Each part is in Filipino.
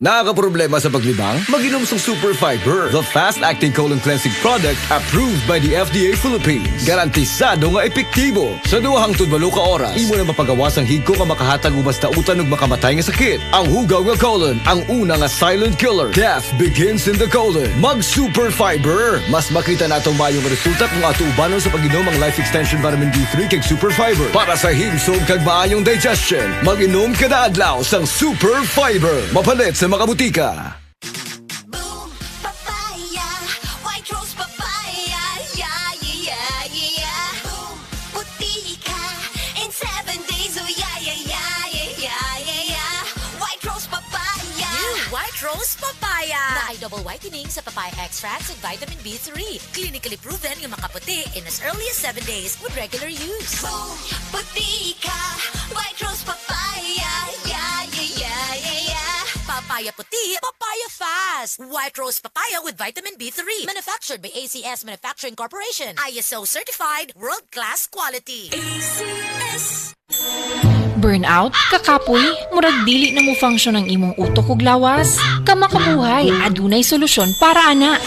Nakakaproblema sa paglibang? Mag-inom sa Super Fiber, the fast-acting colon cleansing product approved by the FDA Philippines. Garantisado nga epektibo. Sa duhang tudbalo ka oras, imo na mapagawas ang higko nga makahatag o basta utan ug makamatay nga sakit. Ang hugaw nga colon, ang una nga silent killer. Death begins in the colon. Mag-Super Fiber. Mas makita natong mayong resulta kung ato ubanon sa pag-inom ang Life Extension Vitamin D3 kag Super Fiber. Para sa himsog kag maayong digestion, mag-inom kada adlaw sang Super Fiber. Mapalit sa mga butika. Boom, papaya, white rose papaya, yeah, yeah, yeah. Boom, puti ka in 7 days, oh yeah, yeah, yeah, yeah, yeah, yeah. White rose papaya. New White Rose Papaya. Na ay double whitening sa papaya extracts and vitamin B3. Clinically proven yung makaputi in as early as 7 days with regular use. Boom, puti ka, white rose papaya, yeah, yeah, yeah, yeah, yeah. Papaya puti, papaya fast. White Rose Papaya with vitamin B3. Manufactured by ACS Manufacturing Corporation. ISO certified, world-class quality. ACS. Burnout, kakapoy, murag dili na mo function ang imong utok ug lawas. Kamakabuhay, adunay solusyon para ana.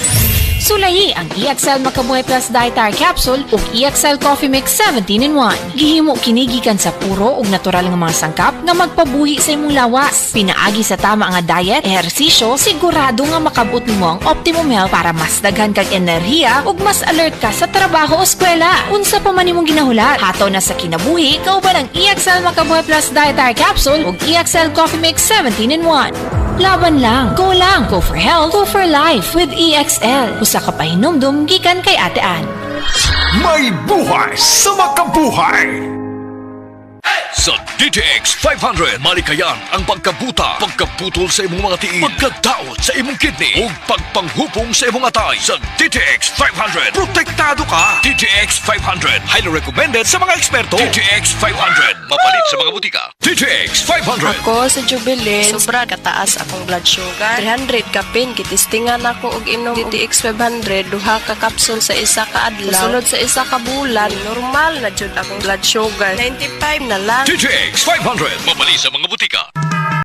Sulayi ang EXL Makabuhay Plus Dietary Capsule ug EXL Coffee Mix 17-in-1. Gihimo kini gikan sa puro ug natural nga mga sangkap nga magpabuhi sa imong lawas. Pinaagi sa tama nga diet, ehersisyo, sigurado nga makabot nimo ang optimum health para mas daghan kag enerhiya ug mas alert ka sa trabaho o eskwela. Unsa pa man imong ginahulat, hataw na sa kinabuhi kauban ang EXL Makabuhay Plus Dietary Capsule ug EXL Coffee Mix 17-in-1. Laban lang, go for health, go for life with EXL. Usa ka pahinumdum gikan kay Ate Ann. May buhay sa makabuhay! Sa DTX 500, malikayan ang pagkabuta, pagkaputol sa imong mga tiil, pagkadaot sa imong kidney, ug pagpanghupong sa imong atay. Sa DTX 500, protektado ka! DTX 500, highly recommended sa mga eksperto. DTX 500, mapalit sa mga butika. DTX 500. Ako sa Jubilee, sobra kataas akong blood sugar. 300 kapin, kitistingan ako og inom DTX 500, duha ka kapsul sa isa ka adlaw. Sunod sa isa ka bulan, normal na jud akong blood sugar. 95 na lang. DTX 500, mapalit sa mga butika.